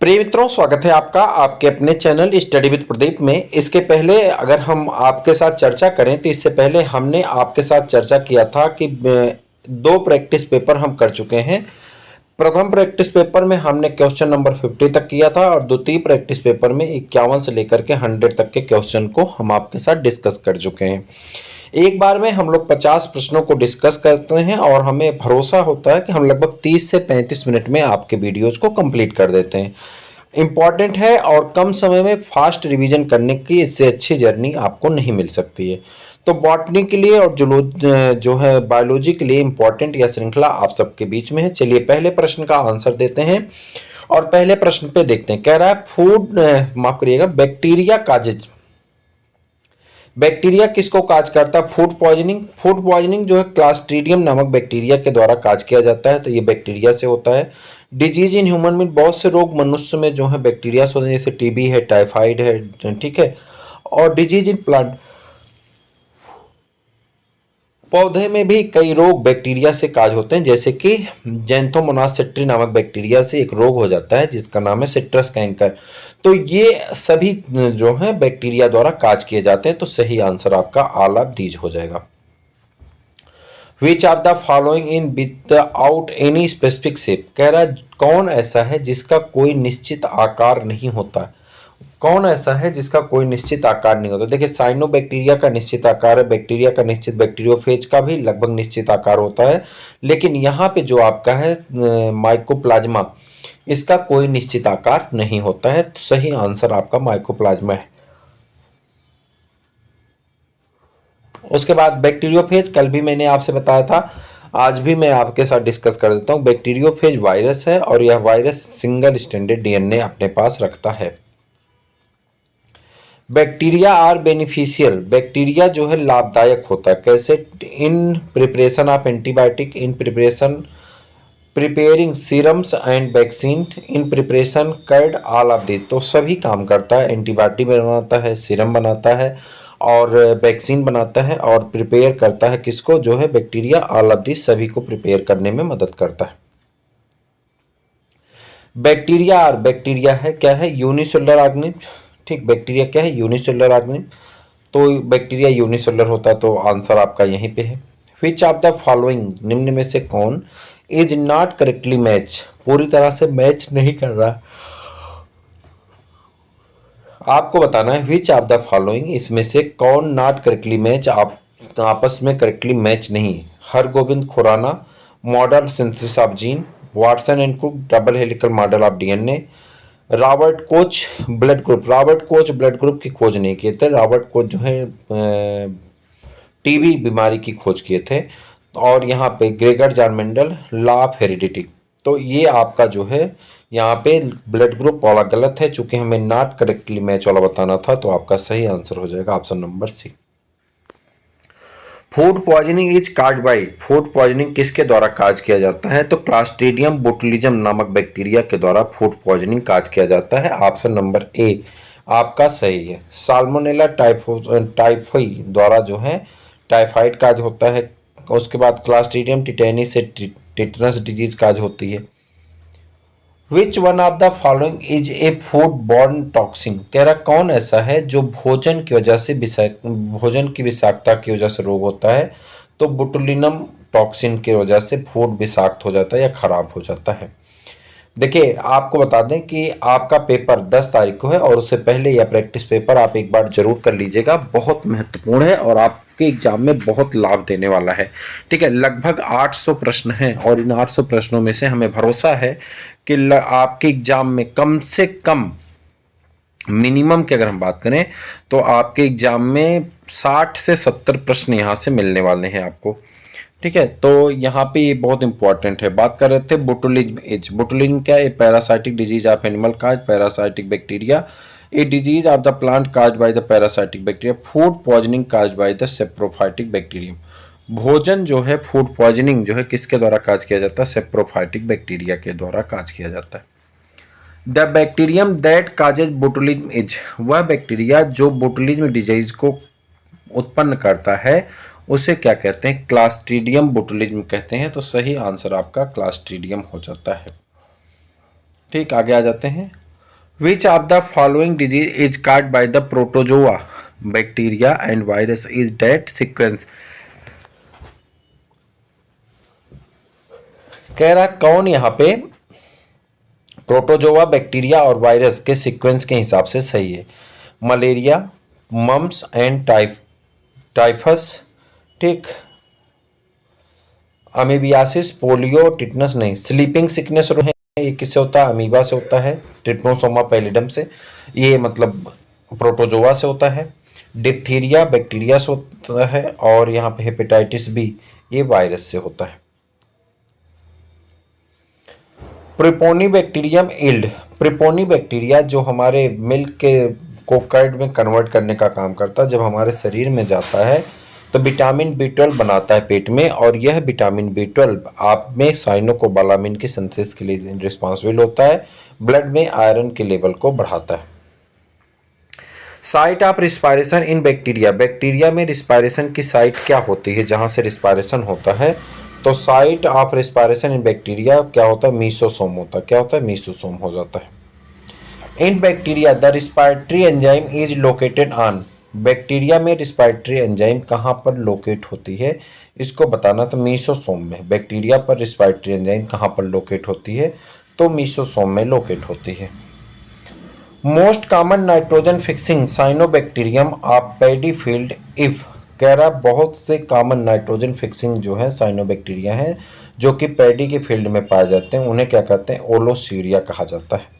प्रिय मित्रों, स्वागत है आपका आपके अपने चैनल स्टडी विद प्रदीप में। इसके पहले अगर हम आपके साथ चर्चा करें तो इससे पहले हमने आपके साथ चर्चा किया था कि दो प्रैक्टिस पेपर हम कर चुके हैं। प्रथम प्रैक्टिस पेपर में हमने क्वेश्चन नंबर 50 तक किया था और द्वितीय प्रैक्टिस पेपर में 51 से लेकर के 100 तक के क्वेश्चन को हम आपके साथ डिस्कस कर चुके हैं। एक बार में हम लोग 50 प्रश्नों को डिस्कस करते हैं और हमें भरोसा होता है कि हम लगभग 30 से 35 मिनट में आपके वीडियोज को कंप्लीट कर देते हैं। इम्पॉर्टेंट है और कम समय में फास्ट रिवीजन करने की इससे अच्छी जर्नी आपको नहीं मिल सकती है। तो बॉटनी के लिए और जो है बायोलॉजी के लिए इम्पॉर्टेंट यह श्रृंखला आप सबके बीच में है। चलिए पहले प्रश्न का आंसर देते हैं और पहले प्रश्न पे देखते हैं। कह रहा है फूड माफ करिएगा बैक्टीरिया किसको काज करता है? फूड पॉइजनिंग जो है क्लास्ट्रीडियम नामक बैक्टीरिया के द्वारा काज किया जाता है, तो ये बैक्टीरिया से होता है। डिजीज इन ह्यूमन में बहुत से रोग मनुष्य में जो है बैक्टीरिया से होते हैं, जैसे टीबी है, टाइफाइड है, ठीक है। और डिजीज इन प्लांट, पौधे में भी कई रोग बैक्टीरिया से काज होते हैं, जैसे कि जैंथोमोनास सेट्री नामक बैक्टीरिया से एक रोग हो जाता है जिसका नाम है सिट्रस कैंकर। तो ये सभी जो है बैक्टीरिया द्वारा काज किए जाते हैं। तो सही आंसर आपका ऑल ऑफ दीज हो जाएगा। विच of the following in without any specific shape, कह रहा है कौन ऐसा है जिसका कोई निश्चित आकार नहीं होता? कौन ऐसा है जिसका कोई निश्चित आकार नहीं होता? देखिए साइनोबैक्टीरिया का निश्चित आकार है, बैक्टीरिया का निश्चित, बैक्टीरियोफेज का भी लगभग निश्चित आकार होता है, लेकिन यहाँ पे जो आपका है माइकोप्लाज्मा, इसका कोई निश्चित आकार नहीं होता है। तो सही आंसर आपका माइकोप्लाज्मा है। उसके बाद बैक्टीरियोफेज कल भी मैंने आपसे बताया था, आज भी मैं आपके साथ डिस्कस कर देता हूँ। बैक्टीरियोफेज वायरस है और यह वायरस सिंगल स्टैंडर्ड डीएनए अपने पास रखता है। बैक्टीरिया आर बेनिफिशियल, बैक्टीरिया जो है लाभदायक होता है। कैसे? In preparation of antibiotic, in preparing serums and vaccine, in preparation curd all of this. तो सभी काम करता है, एंटीबायोटिक बनाता है, सीरम बनाता है और वैक्सीन बनाता है और प्रिपेयर करता है किसको? जो है बैक्टीरिया ऑल ऑफ दिस सभी को प्रिपेयर करने में मदद करता है। बैक्टीरिया है क्या है? Unicellular organism. ठीक, बैक्टीरिया क्या है? Unicellular organism. तो बैक्टीरिया यूनिसेलुलर होता है, तो आंसर आपका यहीं पे है। विच ऑफ द फॉलोइंग, निम्न में से कौन इज नॉट करेक्टली मैच, पूरी तरह से मैच नहीं कर रहा? आपको बताना है विच ऑफ द फॉलोइंग, इसमें से कौन नॉट करेक्टली मैच, आप आपस में करेक्टली मैच नहीं है। Hargobind Khorana, model synthesis of gene, Watson and कुक, double helical model of DNA, Robert Koch blood group. Robert Koch blood group की खोज नहीं किए थे, रॉबर्ट कोच जो है टीबी बीमारी की खोज किए थे। और यहाँ पे Gregor John Mendel, law of heredity. तो ये आपका जो है यहाँ पे ब्लड ग्रुप वाला गलत है, चूंकि हमें नॉट करेक्टली मैच वाला बताना था, तो आपका सही आंसर हो जाएगा option number C. Food poisoning is cause by, food poisoning किसके द्वारा काज किया जाता है? तो क्लास्ट्रीडियम बोटुलिज्म नामक बैक्टीरिया के द्वारा फूड पॉइजनिंग काज किया जाता है। ऑप्शन नंबर ए आपका सही है। साल्मोनेला टाइफोई द्वारा जो है टाइफाइड काज होता है। उसके बाद क्लास्ट्रीडियम टिटेनी से टिटनस डिजीज काज होती है। Which one of the following is a food borne toxin, कह रहा कौन ऐसा है जो भोजन की वजह से भोजन की विषाक्तता की वजह से रोग होता है? तो बोटुलिनम टॉक्सिन की वजह से फूड विषाक्त हो जाता है या खराब हो जाता है। देखिए आपको बता दें कि आपका पेपर 10 तारीख को है और उससे पहले यह प्रैक्टिस पेपर आप एक बार जरूर कर लीजिएगा, बहुत महत्वपूर्ण है और आपके एग्जाम में बहुत लाभ देने वाला है। ठीक है, लगभग 800 प्रश्न हैं और इन 800 प्रश्नों में से हमें भरोसा है कि आपके एग्जाम में कम से कम मिनिमम की अगर हम बात करें तो आपके एग्जाम में 60 से 70 प्रश्न यहाँ से मिलने वाले हैं आपको। ठीक है, तो यहाँ पे ये बहुत इंपॉर्टेंट है। बात कर रहे थे बोटुलिज्म एज। बोटुलिज्म क्या है? Parasitic disease of animal cause, parasitic bacteria, a disease of the plant cause by the parasitic bacteria, food poisoning cause by the saprophytic bacterium. भोजन जो है फूड पॉइजनिंग जो है किसके द्वारा काज किया जाता है? सेप्रोफाइटिक बैक्टीरिया के द्वारा काज किया जाता है। The bacterium that causes botulism is, वह बैक्टीरिया जो बोटुलिज्म डिजीज को उत्पन्न करता है उसे क्या कहते हैं? क्लास्ट्रीडियम बोटुलिज्म कहते हैं। तो सही आंसर आपका क्लास्ट्रीडियम हो जाता है। ठीक, आगे आ जाते हैं। Which of the following disease is caused by the protozoa bacteria and virus is that sequence. कह रहा कौन यहाँ पे प्रोटोजोआ बैक्टीरिया और वायरस के सीक्वेंस के हिसाब से सही है। मलेरिया, मम्स एंड टाइफस, ठीक, अमीबियासिस, पोलियो, टिटनस नहीं। स्लीपिंग सिकनेस है, ये किससे होता है? अमीबा से होता है, ट्रिप्नोसोमा पैलिडम से, ये मतलब प्रोटोजोआ से होता है। डिप्थीरिया बैक्टीरिया से होता है, और यहाँ पे हेपेटाइटिस बी ये वायरस से होता है। प्रिपोनी बैक्टीरियम इल्ड, प्रिपोनी बैक्टीरिया जो हमारे मिल्क के को कर्ड में कन्वर्ट करने का काम करता है, जब हमारे शरीर में जाता है तो विटामिन B12 बनाता है पेट में, और यह विटामिन B12 आप में साइनोकोबालामिन की सिंथेसिस के लिए रिस्पॉन्सिबल होता है, ब्लड में आयरन के लेवल को बढ़ाता है। Site of respiration in bacteria, bacteria में रिस्पायरेशन की साइट क्या होती है जहां से रिस्पायरेशन होता है? तो site of respiration in bacteria क्या होता है? मीसोसोम होता है। क्या होता है? मीसोसोम हो जाता है। In bacteria the respiratory enzyme is located on, bacteria में रिस्पायरेटरी एंजाइम कहाँ पर लोकेट होती है इसको बताना। तो मीसोसोम में। बैक्टीरिया पर रिस्पायरेटरी एंजाइम कहाँ पर लोकेट होती है? तो मीसोसोम में लोकेट होती है। Most common nitrogen fixing cyanobacterium of paddy field if, कह रहा बहुत से कॉमन नाइट्रोजन फिक्सिंग जो है साइनोबैक्टीरिया हैं जो कि पैडी के फील्ड में पाए जाते हैं, उन्हें क्या कहते हैं? ओलोसीरिया कहा जाता है।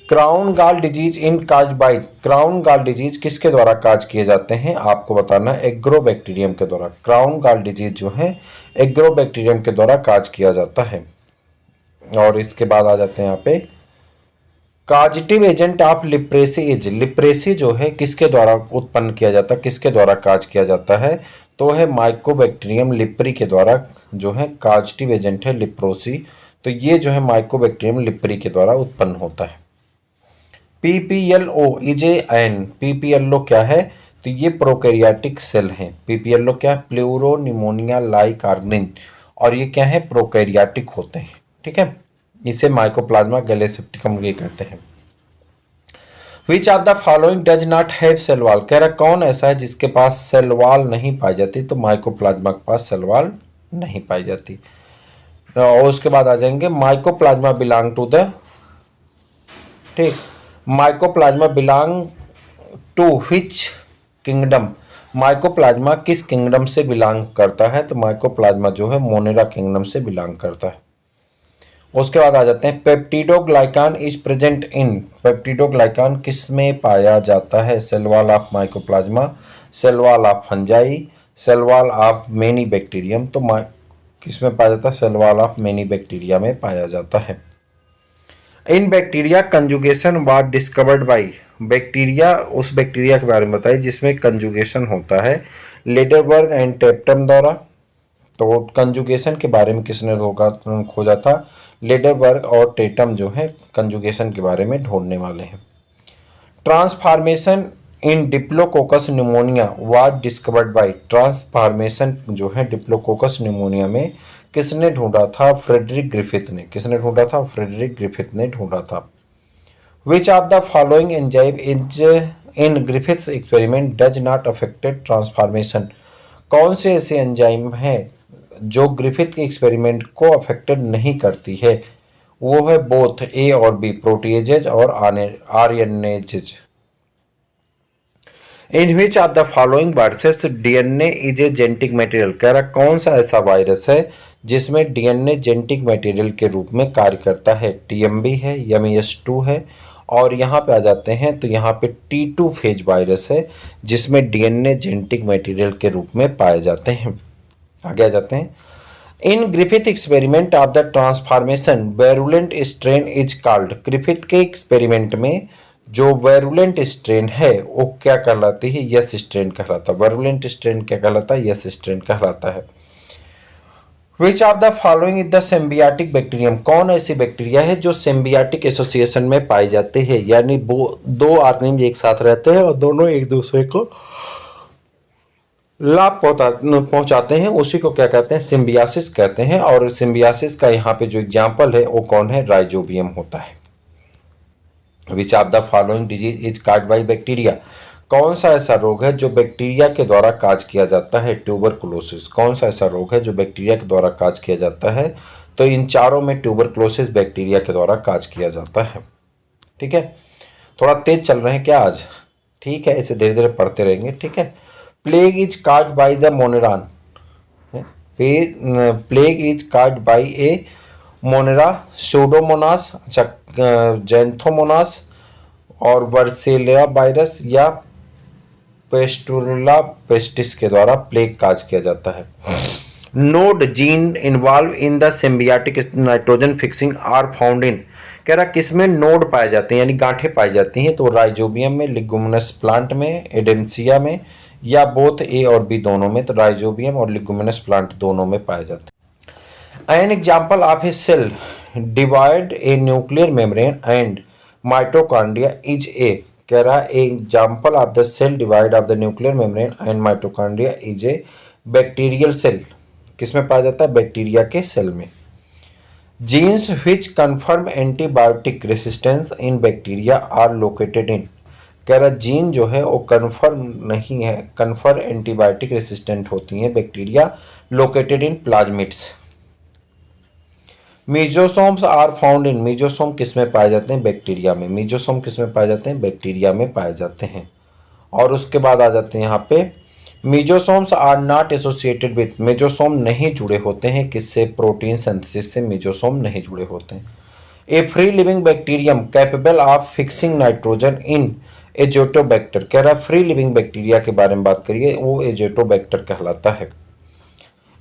Crown gall disease in cause by, crown gall disease किसके द्वारा काज किए जाते हैं आपको बताना है? एग्रोबैक्टीरियम के द्वारा। क्राउन गॉल डिजीज जो है एग्रोबैक्टीरियम के द्वारा काज किया जाता है। और इसके बाद आ जाते हैं यहाँ पे काजिटिव एजेंट ऑफ लिप्रेसी इज, लिप्रेसी जो है किसके द्वारा उत्पन्न किया जाता है, किसके द्वारा काज किया जाता है? तो है माइकोबैक्टीरियम लिप्री के द्वारा जो है काजिटिव एजेंट है लिप्रोसी। तो ये जो है माइकोबैक्टीरियम लिप्री के द्वारा उत्पन्न होता है। PPLO इज एन, PPLO क्या है? तो ये प्रोकैरियोटिक सेल हैं। PPLO क्या है? प्लूरो निमोनिया लाइक ऑर्गेनिज, और ये क्या है? प्रोकैरियोटिक होते हैं, ठीक है। इसे माइकोप्लाज्मा गैलेसेप्टिकम ये कहते हैं। Which of the following does not have cell wall, कह रहा कौन ऐसा है जिसके पास सेल वॉल नहीं पाई जाती? तो माइकोप्लाज्मा के पास सेल वॉल नहीं पाई जाती। और उसके बाद आ जाएंगे माइकोप्लाज्मा बिलोंग टू द, ठीक, mycoplasma belong to which kingdom, mycoplasma किस किंगडम से बिलोंग करता है? तो माइकोप्लाज्मा जो है मोनेरा किंगडम से बिलोंग करता है। उसके बाद आ जाते हैं peptidoglycan is present in, peptidoglycan किस में पाया जाता है? Cell wall of mycoplasma, cell wall of fungi, cell wall of many bacterium. तो किस में पाया जाता है? Cell wall of many bacteria में पाया जाता है। In bacteria conjugation was discovered by, bacteria उस बैक्टीरिया के बारे में बताइए जिसमें कंजुगेशन होता है, लेडरबर्ग एंड टेप्टम द्वारा। तो कंजुगेशन के बारे में किसने खोजा था? लेडरबर्ग और टेटम जो है कंजुगेशन के बारे में ढूंढने वाले हैं। Transformation in diplococcus pneumonia was discovered by, transformation जो है डिप्लोकोकस निमोनिया में किसने ढूंढा था? फ्रेडरिक ग्रिफिथ ने। किसने ढूंढा था? फ्रेडरिक ग्रिफिथ ने ढूंढा था। विच of the following enzyme is in Griffiths experiment does not affected transformation, कौन से ऐसे एंजाइम हैं जो ग्रिफिथ के एक्सपेरिमेंट को अफेक्टेड नहीं करती है? वो है बोथ ए और बी, प्रोटीएजेज और RNases. In which of the following viruses DNA is a genetic material, कह रहा कौन सा ऐसा वायरस है जिसमें DNA जेनेटिक मटेरियल के रूप में कार्य करता है? TMB है, MES2 है, और यहाँ पे आ जाते हैं तो यहाँ पे T2 फेज वायरस है जिसमें DNA जेनेटिक मटेरियल के रूप में पाए जाते हैं। आगे आ जाते हैं। इन Griffith experiment of the transformation virulent strain is called, Griffith के एक्सपेरिमेंट में जो वेरुलेंट स्ट्रेन है वो क्या कहलाती है? यस स्ट्रेन कहलाता है। वेरुलेंट स्ट्रेन क्या कहलाता है? यस स्ट्रेन कहलाता है। Which of the following is the symbiotic bacterium, कौन ऐसी बैक्टीरिया है जो सिम्बियाटिक एसोसिएशन में पाई जाती है, यानी वो दो ऑर्गेनिज्म एक साथ रहते हैं और दोनों एक दूसरे को लाभ पहुंचाते हैं, उसी को क्या कहते हैं? सिम्बियासिस कहते हैं। और सिम्बियासिस का यहाँ पे जो एग्जाम्पल है वो कौन है? राइजोबियम होता है। Which of the following disease is cause by bacteria, कौन सा ऐसा रोग है जो बैक्टीरिया के द्वारा काज किया जाता है? ट्यूबरकुलोसिस। कौन सा ऐसा रोग है जो बैक्टीरिया के द्वारा काज किया जाता है? तो इन चारों में ट्यूबरकुलोसिस बैक्टीरिया के द्वारा काज किया जाता है। ठीक है, थोड़ा तेज चल रहे हैं क्या आज? ठीक है, इसे धीरे धीरे पढ़ते रहेंगे। ठीक है, plague is cause by the moneran, plague is cause by a monera, pseudomonas, अच्छा जैंथोमोनास और वर्सेलिया वायरस या पेस्टुरुला पेस्टिस के द्वारा प्लेग काज किया जाता है। Nod gene involved in the symbiotic nitrogen fixing are found in, कह रहा किसमें नोड पाए जाते हैं यानी गांठें पाई जाती हैं? तो राइजोबियम में, लिगुमिनस प्लांट में, एडेंसिया में, या बोथ ए और बी दोनों में? तो राइजोबियम और लिगुमिनस प्लांट दोनों में पाए जाते हैं। An example of a cell divide a nuclear membrane and mitochondria is a, कह रहा है example of the cell divide of the nuclear membrane and mitochondria is a bacterial cell, किसमें पाया जाता है? बैक्टीरिया के सेल में। Genes which confirm antibiotic resistance in bacteria are located in, कह रहा जीन जो है वो कन्फर्म नहीं है, कन्फर्म एंटीबायोटिक रेसिस्टेंट होती हैं bacteria, located in plasmids. Mesosomes are found in, mesosome किसमें पाए जाते हैं? बैक्टीरिया में। मीजोसोम किसमें पाए जाते हैं? बैक्टीरिया में पाए जाते हैं। और उसके बाद आ जाते हैं यहाँ पे mesosomes are not associated with, mesosome नहीं जुड़े होते हैं किससे? प्रोटीन सिंथेसिस से मीजोसोम नहीं जुड़े होते हैं। A free living bacterium capable of fixing nitrogen in azotobacter, कह रहा फ्री लिविंग बैक्टीरिया के बारे में बात करिए, वो एजोटोबैक्टर कहलाता है।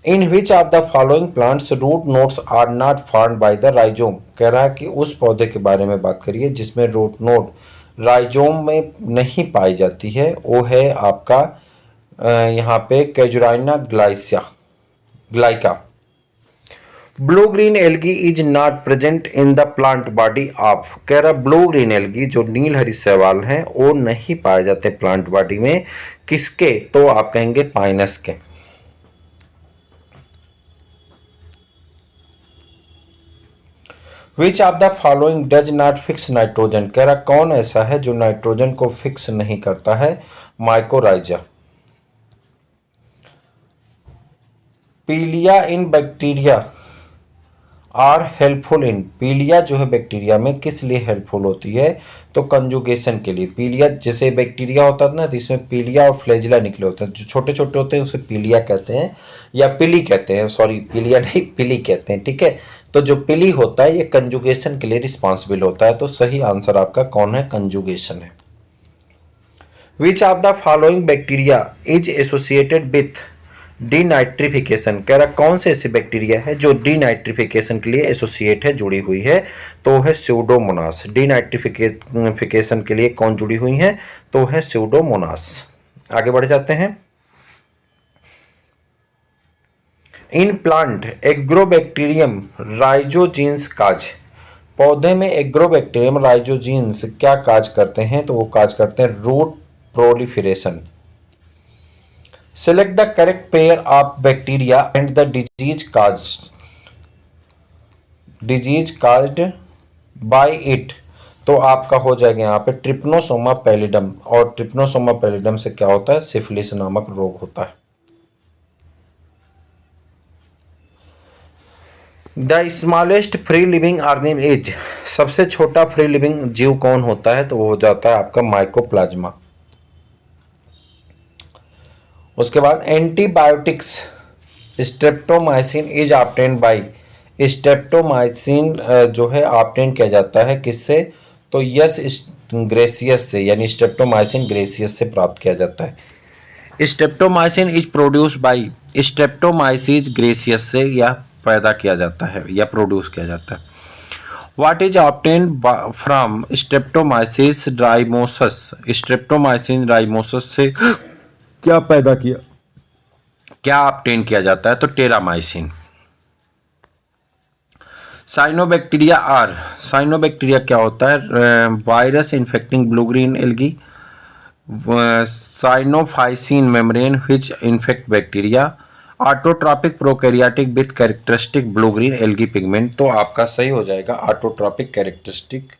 In which of the following plants root nodes are not found by the rhizome, कह रहा है कि उस पौधे के बारे में बात करिए जिसमें रूट नोड राइजोम में नहीं पाई जाती है, वो है आपका यहाँ पे कैजुराइना ग्लाइका। Blue green algae is not present in the plant body of, कह रहा ब्लू ग्रीन एल्गी जो नील हरी शैवाल हैं वो नहीं पाए जाते प्लांट बॉडी में, किसके? तो आप कहेंगे पाइनस के। विच of the following does not fix nitrogen, कह रहा कौन ऐसा है जो नाइट्रोजन को फिक्स नहीं करता है? Mycorrhiza. Pili in bacteria are helpful in, pili जो है बैक्टीरिया में किस लिए हेल्पफुल होती है? तो कंजुगेशन के लिए। पीलिया जैसे बैक्टीरिया होता है ना, तो इसमें पीलिया और फ्लैजिला निकले होते हैं, जो छोटे छोटे होते हैं उसे पीलिया कहते हैं या पिली कहते हैं, सॉरी पीलिया नहीं पिली कहते हैं। ठीक है, तो जो पिली होता है ये कंजुगेशन के लिए रिस्पॉन्सिबल होता है, तो सही आंसर आपका कौन है? कंजुगेशन है। Which of the following bacteria is associated with denitrification, कह रहा कौन से ऐसे बैक्टीरिया है जो डीनाइट्रिफिकेशन के लिए एसोसिएट है, जुड़ी हुई है? तो है स्यूडोमोनास। डीनाइट्रिफिकेशन के लिए कौन जुड़ी हुई है? तो है स्यूडोमोनास। आगे बढ़ जाते हैं। इन प्लांट एग्रोबैक्टीरियम राइजोजीन्स काज, पौधे में एग्रोबैक्टीरियम राइजोजीन्स क्या काज करते हैं? तो वो काज करते हैं root proliferation. Select the correct pair of bacteria and the disease caused by it, तो आपका हो जाएगा यहाँ पे ट्रिप्नोसोमा पैलिडम, और ट्रिप्नोसोमा पैलिडम से क्या होता है? सिफिलिस नामक रोग होता है। The smallest free living organism is, सबसे छोटा फ्री लिविंग जीव कौन होता है? तो वो हो जाता है आपका माइकोप्लाज्मा। उसके बाद antibiotics streptomycin is obtained by, streptomycin जो है ऑब्टेन किया जाता है किससे? तो यस ग्रेसियस से, यानी स्ट्रेप्टोमाइसिन ग्रेसियस से प्राप्त किया जाता है। Streptomycin is produce by, Streptomyces gracious से यह पैदा किया जाता है या प्रोड्यूस किया जाता है। What is obtained from streptomyces rimosus, streptomycin rimosus से क्या पैदा किया, क्या ऑब्टेन किया जाता है? तो टेरामाइसिन। साइनोबैक्टीरिया आर, साइनोबैक्टीरिया क्या होता है? Virus infecting blue green algae. Cyanophycin membrane which infect bacteria. Autotrophic prokaryotic with characteristic blue green algae pigment, तो आपका सही हो जाएगा autotrophic characteristic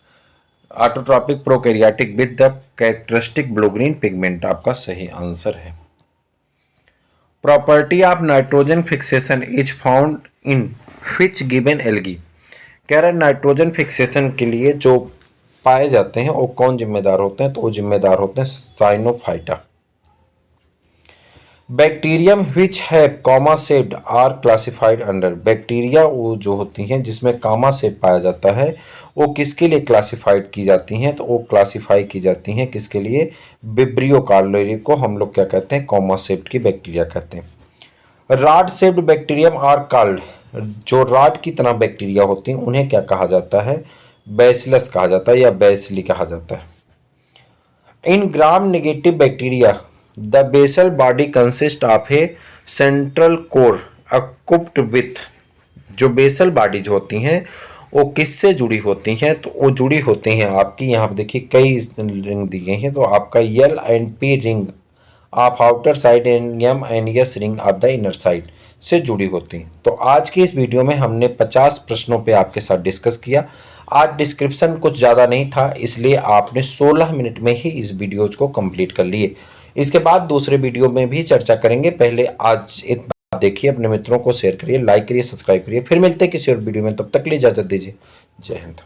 autotrophic prokaryotic with the characteristic blue green pigment आपका सही आंसर है। Property of nitrogen fixation is found in which given algae. कह रहा है नाइट्रोजन फिक्सेशन के लिए जो पाए जाते हैं वो कौन जिम्मेदार होते हैं, तो वो जिम्मेदार होते हैं cyanophyta. Bacterium which have comma shaped are classified under. Bacteria वो जो होती हैं जिसमें कामा सेप पाया जाता है वो किसके लिए क्लासिफाइड की जाती हैं, तो वो क्लासिफाई की जाती हैं किसके लिए, विब्रियो कार्लोरी को हम लोग क्या कहते हैं, कॉमा सेप्ड की बैक्टीरिया कहते हैं। Rod shaped bacterium are called, जो रॉड की तरह बैक्टीरिया होती हैं उन्हें क्या कहा जाता है, बैसिलस कहा जाता है या बैसिली कहा जाता है। In gram negative bacteria the basal body consist of a central core occupied with. जो बेसल बॉडी जो होती हैं वो किससे जुड़ी होती हैं, तो वो जुड़ी होती हैं आपकी, यहाँ पे देखिए कई रिंग दी गई हैं, तो आपका L and P ring of outer side and M and S ring of the inner side से जुड़ी होती हैं। तो आज की इस वीडियो में हमने 50 प्रश्नों पे आपके साथ डिस्कस किया। आज डिस्क्रिप्शन कुछ ज़्यादा नहीं था इसलिए आपने 16 मिनट में ही इस वीडियोज को कंप्लीट कर लिए। इसके बाद दूसरे वीडियो में भी चर्चा करेंगे। पहले आज इतना देखिए, अपने मित्रों को शेयर करिए, लाइक करिए, सब्सक्राइब करिए। फिर मिलते हैं किसी और वीडियो में, तब तक के लिए इजाजत दीजिए। जय हिंद।